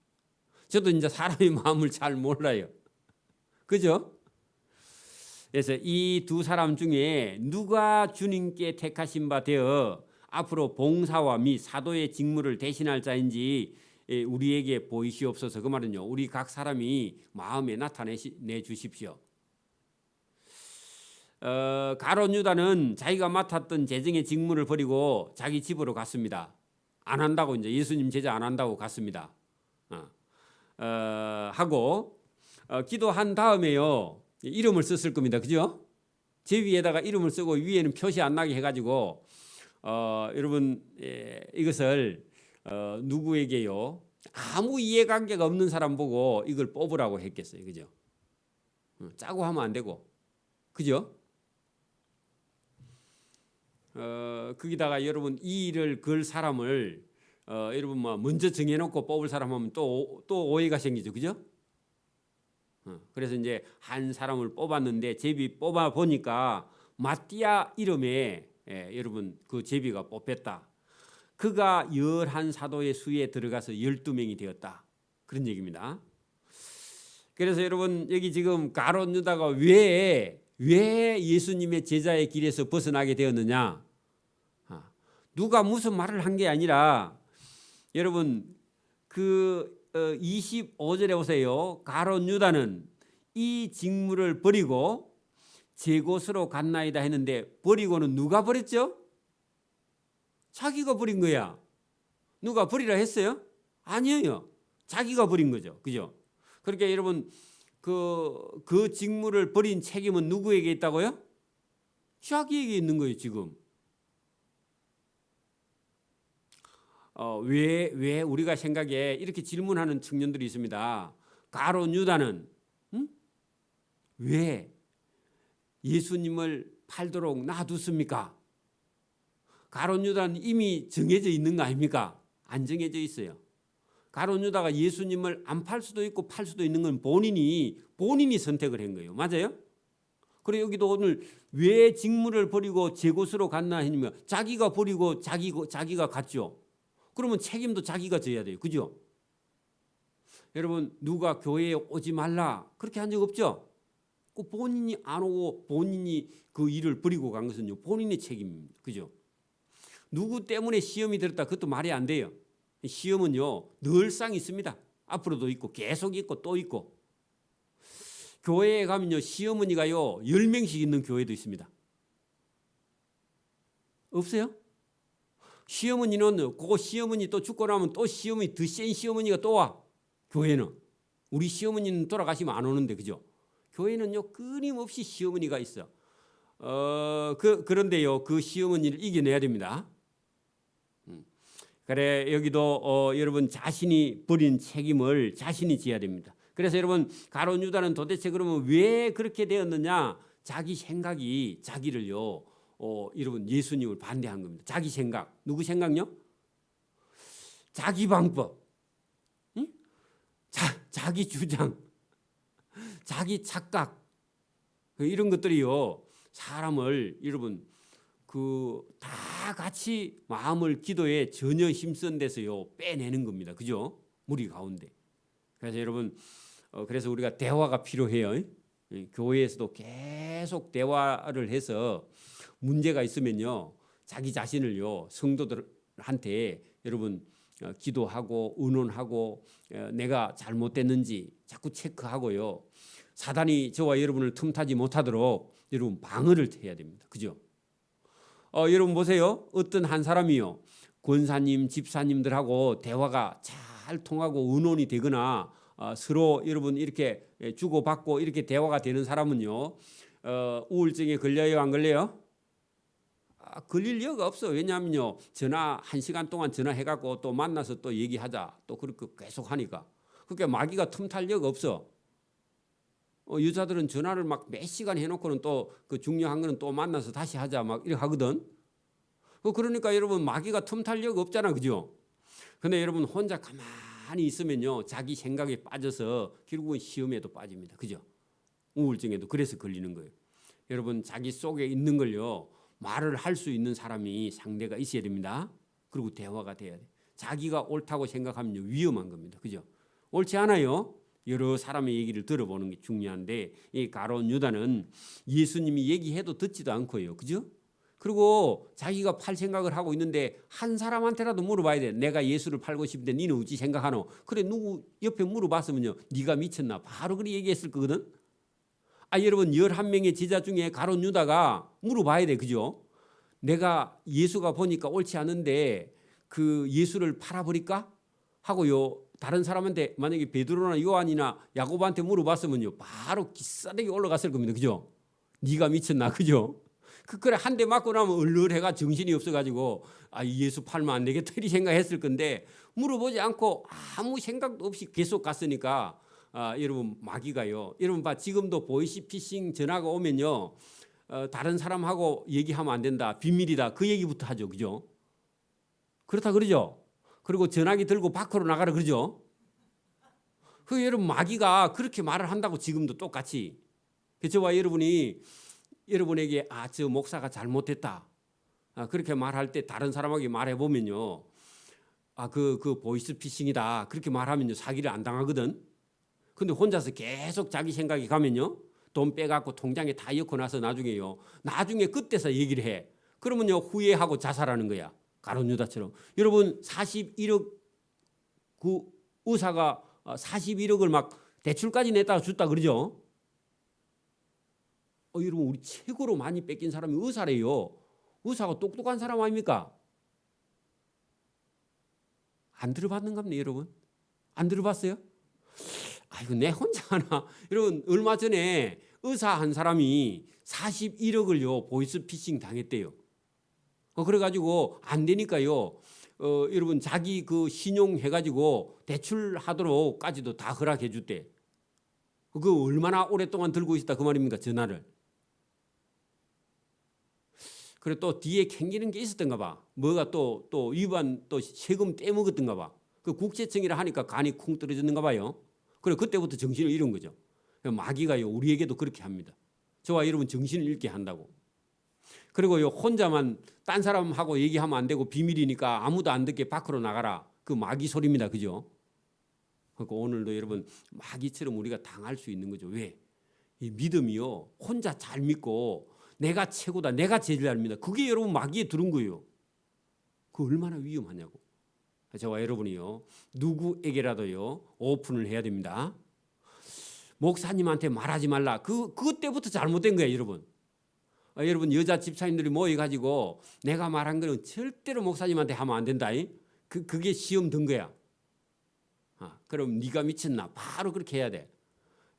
저도 이제 사람의 마음을 잘 몰라요. 그죠? 그래서 이 2사람 중에 누가 주님께 택하신 바 되어 앞으로 봉사와 및 사도의 직무를 대신할 자인지 우리에게 보이시옵소서. 그 말은요, 우리 각 사람이 마음에 나타내 주십시오. 가룟 유다는 자기가 맡았던 재정의 직무를 버리고 자기 집으로 갔습니다. 안 한다고, 이제 예수님 제자 안 한다고 갔습니다. 하고 기도한 다음에요, 이름을 썼을 겁니다. 그죠? 제 위에다가 이름을 쓰고 위에는 표시 안 나게 해가지고 여러분 이것을 누구에게요? 아무 이해관계가 없는 사람 보고 이걸 뽑으라고 했겠어요. 그죠? 짜고 하면 안 되고, 그죠? 거기다가 여러분 이 일을 걸 사람을 여러분 뭐 먼저 정해놓고 뽑을 사람 하면 또 오해가 생기죠. 그죠? 그래서 이제 한 사람을 뽑았는데 제비 뽑아 보니까 마띠아 이름에 여러분 그 제비가 뽑혔다. 그가 11사도의 수에 들어가서 12명이 되었다. 그런 얘기입니다. 그래서 여러분 여기 지금 가룟 유다가 왜 예수님의 제자의 길에서 벗어나게 되었느냐? 누가 무슨 말을 한 게 아니라 여러분 그 25절에 보세요. 가룟 유다는 이 직무를 버리고 제 곳으로 갔나이다 했는데, 버리고는 누가 버렸죠? 자기가 버린 거야. 누가 버리라 했어요? 아니에요. 자기가 버린 거죠. 그죠? 그러니까 여러분 그 직무를 버린 책임은 누구에게 있다고요? 자기에게 있는 거예요. 지금. 왜 우리가 생각에 이렇게 질문하는 청년들이 있습니다. 가룟 유다는 왜 예수님을 팔도록 놔뒀습니까? 가룟 유다는 이미 정해져 있는 거 아닙니까? 안 정해져 있어요. 가룟 유다가 예수님을 안 팔 수도 있고 팔 수도 있는 건 본인이 선택을 한 거예요. 맞아요? 그리고 여기도 오늘 왜 직무를 버리고 제 곳으로 갔나 했냐면 자기가 버리고 자기가 갔죠. 그러면 책임도 자기가 져야 돼요. 그죠? 여러분 누가 교회에 오지 말라 그렇게 한 적 없죠? 그 본인이 안 오고 본인이 그 일을 버리고 간 것은요, 본인의 책임입니다. 그죠? 누구 때문에 시험이 들었다 그것도 말이 안 돼요. 시험은요 늘상 있습니다. 앞으로도 있고 계속 있고 또 있고. 교회에 가면요 시어머니가요 10명씩 있는 교회도 있습니다. 없어요? 시어머니는 그거 시어머니 또 죽고 나면 또 시어머니 더 센 시어머니가 또 와. 교회는 우리 시어머니는 돌아가시면 안 오는데, 그죠? 교회는요 끊임없이 시어머니가 있어. 그런데요 그 시어머니를 이겨내야 됩니다. 그래 여기도 여러분 자신이 버린 책임을 자신이 져야 됩니다. 그래서 여러분 가룟 유다는 도대체 그러면 왜 그렇게 되었느냐? 자기 생각이 자기를요 여러분 예수님을 반대한 겁니다. 자기 생각. 누구 생각요? 자기 방법, 응? 자기 주장, 자기 착각, 이런 것들이요 사람을 여러분 다 같이 마음을 기도에 전혀 힘쓴 데서요 빼내는 겁니다. 그죠? 무리 가운데. 그래서 여러분 그래서 우리가 대화가 필요해요. 교회에서도 계속 대화를 해서 문제가 있으면요 자기 자신을요 성도들한테 여러분 기도하고 의논하고 내가 잘못됐는지 자꾸 체크하고요. 사단이 저와 여러분을 틈타지 못하도록 여러분 방어를 해야 됩니다. 그죠? 여러분 보세요. 어떤 한 사람이요 권사님, 집사님들하고 대화가 잘 통하고 의논이 되거나 서로 여러분 이렇게 주고받고 이렇게 대화가 되는 사람은요 우울증에 걸려요, 안 걸려요? 걸릴 리가 없어. 왜냐하면요 전화 1시간 동안 전화해갖고 또 만나서 또 얘기하자 또 그렇게 계속 하니까. 그러니까 마귀가 틈탈 리가 없어. 여자들은 전화를 막 몇 시간 해놓고는 또 그 중요한 거는 또 만나서 다시 하자 막 이렇게 하거든. 그러니까 여러분 마귀가 틈탈 리가 없잖아, 그죠? 근데 여러분 혼자 가만히 있으면요 자기 생각에 빠져서 결국은 시험에도 빠집니다. 그죠? 우울증에도 그래서 걸리는 거예요. 여러분 자기 속에 있는 걸요 말을 할 수 있는 사람이 상대가 있어야 됩니다. 그리고 대화가 돼야 돼. 자기가 옳다고 생각하면 위험한 겁니다. 그죠? 옳지 않아요? 여러 사람의 얘기를 들어보는 게 중요한데 이 가룟 유다는 예수님이 얘기해도 듣지도 않고요. 그죠? 그리고 자기가 팔 생각을 하고 있는데 한 사람한테라도 물어봐야 돼. 내가 예수를 팔고 싶은데 니는 어찌 생각하노? 그래 누구 옆에 물어봤으면요. 네가 미쳤나? 바로 그렇게 얘기했을 거거든. 여러분 11명의 제자 중에 가룟 유다가 물어봐야 돼. 그죠? 내가 예수가 보니까 옳지 않은데 그 예수를 팔아버릴까? 하고요. 다른 사람한테 만약에 베드로나 요한이나 야고보한테 물어봤으면요. 바로 기싸대기 올라갔을 겁니다. 그죠? 네가 미쳤나? 그죠? 그래 한 대 맞고 나면 얼얼해가 정신이 없어가지고 예수 팔면 안 되겠다 이렇게 생각했을 건데 물어보지 않고 아무 생각도 없이 계속 갔으니까 여러분 마귀가요. 여러분 봐 지금도 보이스피싱 전화가 오면요. 다른 사람하고 얘기하면 안 된다. 비밀이다. 그 얘기부터 하죠. 그죠? 그렇다 그러죠? 그리고 전화기 들고 밖으로 나가라 그러죠? 여러분 마귀가 그렇게 말을 한다고 지금도 똑같이. 저와 여러분이 여러분에게 저 목사가 잘못했다. 그렇게 말할 때 다른 사람에게 말해보면요. 그 보이스피싱이다. 그렇게 말하면요. 사기를 안 당하거든. 근데 혼자서 계속 자기 생각이 가면요. 돈 빼갖고 통장에 다 넣고 나서 나중에 그때서 얘기를 해. 그러면요. 후회하고 자살하는 거야. 가룟 유다처럼. 여러분 41억 그 의사가 41억을 막 대출까지 냈다가 줬다 그러죠. 여러분 우리 최고로 많이 뺏긴 사람이 의사래요. 의사가 똑똑한 사람 아닙니까? 안 들어봤는가 보네 여러분. 안 들어봤어요? 이거 내 혼자 하나. 여러분 얼마 전에 의사 한 사람이 41억을요 보이스피싱 당했대요. 그래가지고 안 되니까요. 여러분 자기 그 신용 해가지고 대출하도록까지도 다 허락해 줬대. 그 얼마나 오랫동안 들고 있었다 그 말입니까 전화를. 그래 또 뒤에 캥기는 게 있었던가 봐. 뭐가 또 위반 또 세금 떼먹었던가 봐. 그 국세청이라 하니까 간이 쿵 떨어졌는가 봐요. 그래 그때부터 정신을 잃은 거죠. 마귀가요 우리에게도 그렇게 합니다. 저와 여러분 정신을 잃게 한다고. 그리고요 혼자만 딴 사람하고 얘기하면 안 되고 비밀이니까 아무도 안 듣게 밖으로 나가라. 그 마귀 소리입니다. 그죠? 그러니까 오늘도 여러분 마귀처럼 우리가 당할 수 있는 거죠. 왜? 이 믿음이요 혼자 잘 믿고 내가 최고다. 내가 제일 잘 믿는다. 그게 여러분 마귀에 들은 거예요. 그 얼마나 위험하냐고. 저와 여러분이요 누구에게라도요 오픈을 해야 됩니다. 목사님한테 말하지 말라. 그때부터 잘못된 거예요 여러분. 여러분 여자 집사님들이 모여가지고 내가 말한 거는 절대로 목사님한테 하면 안 된다. 그게 시험 든 거야. 그럼 네가 미쳤나? 바로 그렇게 해야 돼.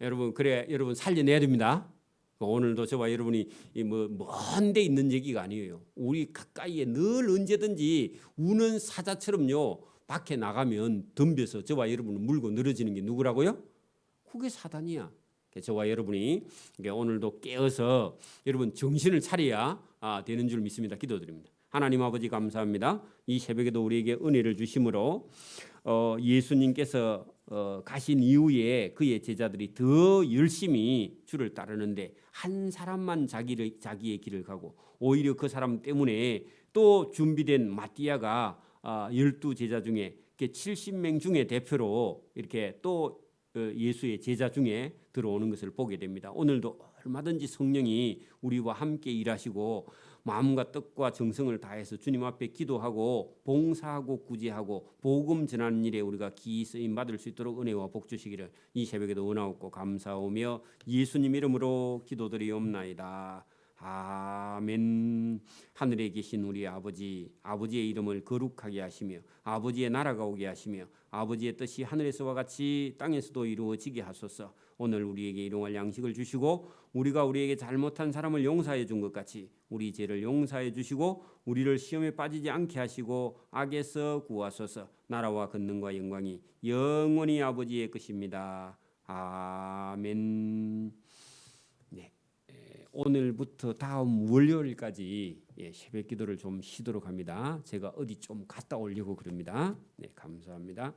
여러분 그래 여러분 살려내야 됩니다. 오늘도 저와 여러분이 먼데 있는 얘기가 아니에요. 우리 가까이에 늘 언제든지 우는 사자처럼요 밖에 나가면 덤벼서 저와 여러분을 물고 늘어지는 게 누구라고요? 그게 사단이야. 저와 여러분이 오늘도 깨어서 여러분 정신을 차려야 되는 줄 믿습니다. 기도드립니다. 하나님 아버지 감사합니다. 이 새벽에도 우리에게 은혜를 주심으로 예수님께서 가신 이후에 그의 제자들이 더 열심히 주를 따르는데 한 사람만 자기의 길을 가고 오히려 그 사람 때문에 또 준비된 마띠아가 12제자 중에 70명 중에 대표로 이렇게 또 예수의 제자 중에 들어오는 것을 보게 됩니다. 오늘도 얼마든지 성령이 우리와 함께 일하시고 마음과 뜻과 정성을 다해서 주님 앞에 기도하고 봉사하고 구제하고 복음 전하는 일에 우리가 기이 쓰임 받을 수 있도록 은혜와 복 주시기를 이 새벽에도 원하옵고 감사하며 예수님 이름으로 기도드리옵나이다. 아멘. 하늘에 계신 우리 아버지의 이름을 거룩하게 하시며 아버지의 나라가 오게 하시며 아버지의 뜻이 하늘에서와 같이 땅에서도 이루어지게 하소서. 오늘 우리에게 일용할 양식을 주시고 우리가 우리에게 잘못한 사람을 용서해 준 것 같이 우리 죄를 용서해 주시고 우리를 시험에 빠지지 않게 하시고 악에서 구하소서. 나라와 권능과 영광이 영원히 아버지의 것입니다. 아멘. 네. 오늘부터 다음 월요일까지 새벽 기도를 좀 쉬도록 합니다. 제가 어디 좀 갔다 오려고 그럽니다. 네, 감사합니다.